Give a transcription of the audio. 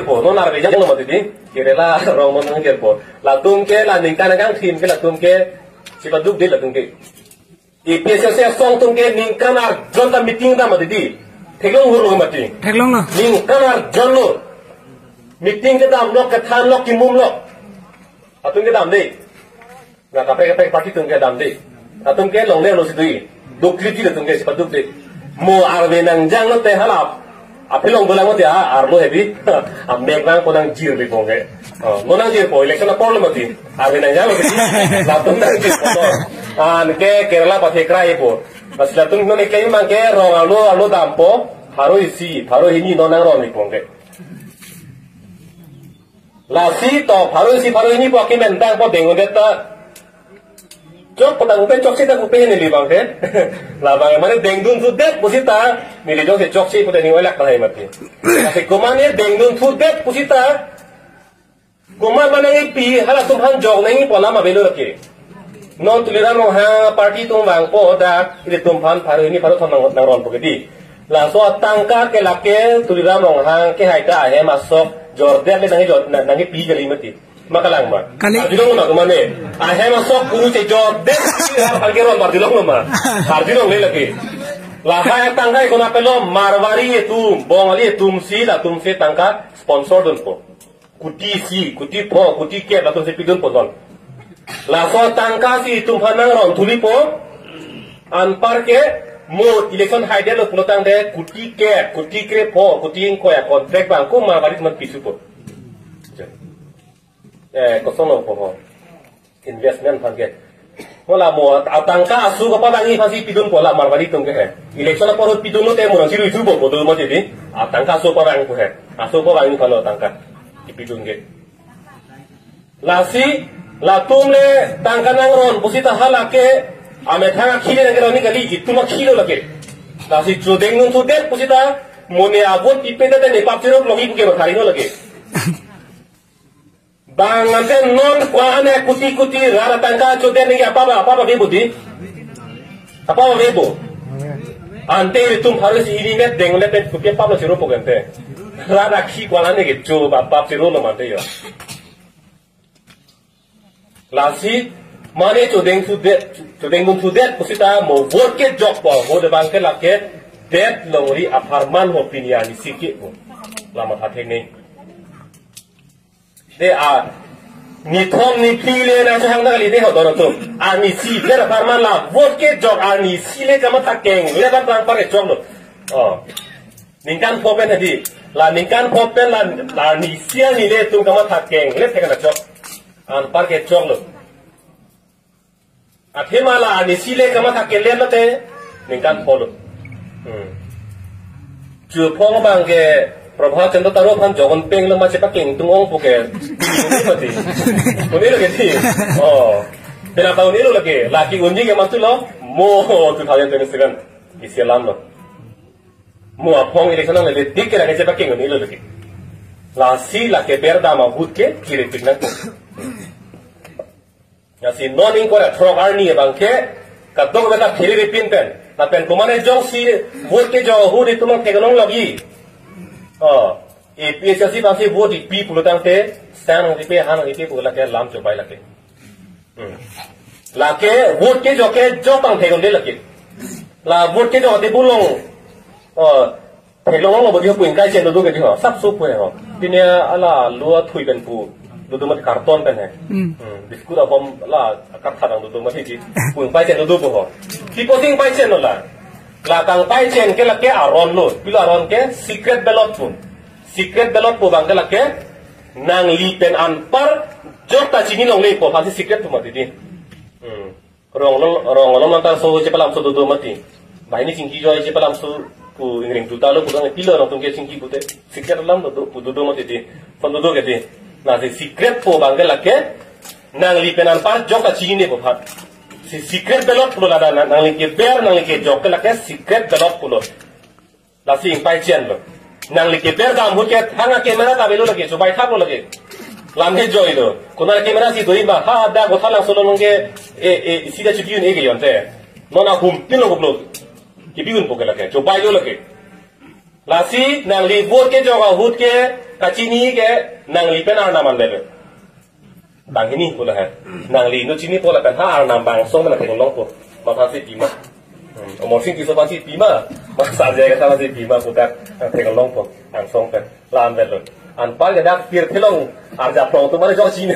po non ar bijak no mati kirela rong mon nang po la tum ke la ning kan kang thin ke la tum ke sipa duk de la tum ke ipsa se song tum ke ning kan ar jon ta meeting da mati theklong huru mati theklong no ning kan ar jon lo meeting ke dam lok ke than lok ki mum lok atung ke dam de na ka pe party tum ke dam de atung ke long le lo si duk kriti la tum ke sipa duk de mo ar ve nang jang no te halap apa long bolang mati arlo hebi ambegang kodang jir bi bonge nonang jir po election problem mati arbe nang jalo bi latung nang jir po an ke Kerala pa thekra po bas latung no ne kai mang ke rong alo dampo haro isi haro hini nonang ron bi bonge la si to haro isi haro hini po ke mendang po dengon deta jok pedang upen cok sih tak upen ni bang ke, lah bang mana dengdun sudet pusita, ni jok si cok sih punya ni olak bahaya mati. Tapi kuman ni dengdun sudet pusita, kuman mana ni pi, halah tuhan jok ni pola ma belu lagi. Non tuliran mo ha party tung bang po dah, ini tumphan paru ini paru thon nang ron pokedi. Lah so tangka ke lake tuliran mo ha ke hai ka hai masuk Jordan ni nangi pi jali mati. Makalang ma. Dilong ma kumane. Ahe masuk guru ce Jordan palgeron bar dilong ma. Har dilong le lagi. La hai tangkai kona pelo marwari itu bongali tumsi la tumsi tangka sponsor don po. Kuti si, kuti po, kuti ke la tumsi pidon po don. La so tangka si tumhanang ron tuli po. Anpar ke mo election haide lo pulotang de kuti ke po, kuti ko ya contract bang ko marwari mat pisu po. Kosong po investment pangke wala mo atangka asu ko padangi pasi pidun pola marwari tung ke election por pidun no te mo siru itu bo do mo jadi atangka asu parang ko he asu ko bang palo atangka pidun ke lasi latum le tangka nang ron pusita halake ame thanga khile nang roni kali ituma khilo lage lasi jodeng nun tu det pusita mone abot ipeda te ne papchero logi ke thari no lage bang ante non kuane kuti rara tangka chode ni apa bebo di apa bebo ante tum harus ini met dengle te kupi apa siro pogante rara ki kuala ne ke cho bapa siro no mate yo lasi mane chodeng gun sude pusita mo vote ke job po vote bang ke lake det longri aparman opinion sikit po lama thate nei de ni thom ni pile na sa hang kali de ho dor tum ni si le farman la vote ke jog ni si le kama takeng le ban bang pare jog lo ningkan popen hadi la ningkan popen la ni si ni le tum kama takeng le thekana jog an par ke jog lo athema la ni si le kama takeng le lo te ningkan polo ju phong bang ke Prabha Chandra Taro Phan Jogon Peng lo masih pakai tung ong puke ini mati ini lagi sih bela tahun ini lagi laki unji ke mantu lo mo 2027 Islam lo mo apong election lo le dik ke lagi pakai ini lo lagi lasi laki berda ma hut ke kiri piknak ya si noning ko trok arni bangke kadong beta kiri ripin pen na pen kumane jong si hut ke jo hut itu mang tegonong lagi PSC pasti vote di pi pulutang te sang di pe han di pe pula ke lam cobai lake lake vote ke jo pang thekon de lake la vote ke jo de bulong thekon lo bodi puin kai chen do ke di ho sap su pu ho tinia ala lua thui ben pu do mat karton pen he diskut abom la kap thadang do mat hi puin pai chen do pu ho ti posing pai chen la Lakang pai chen ke lake aron lo, pila aron ke secret ballot po bang ke lake nang lipen anpar jok ta chini long le po pasti secret po mati di, rong lantar so cepalam so do mati, bah ini singki joy cepalam so ku ingring tuta lo pudang pila orang tungke singki pute secret lam do mati di, pon do ke di, nah si secret po bang ke lake nang lipen anpar jok ta chini po phat. Si secret ballot pulo lada nang liki ber nang liki jok ke lake secret ballot pulo la si ing pai chen lo nang liki ber dam hut ke hanga kamera ta belo lagi so bai thap lo lagi lam he joy lo kuna kamera si doi ba ha da go thalang solo nge si da chuti ne ge yon te nona hum pin lo ki biun po ke lake so bai lo lagi lasi nang li vote ke joga hut ke kacini ke nang li pen arnaman lebe bang ini pula hai nang li no chini pola pen ha arnam bang song na theng long po ma pha si pima omor sing ti so pa si pima ma sa je ka sa si pima putak theng long po ang song pen lam vel an pa ga dak pir thelong arja pro tu mari jok chini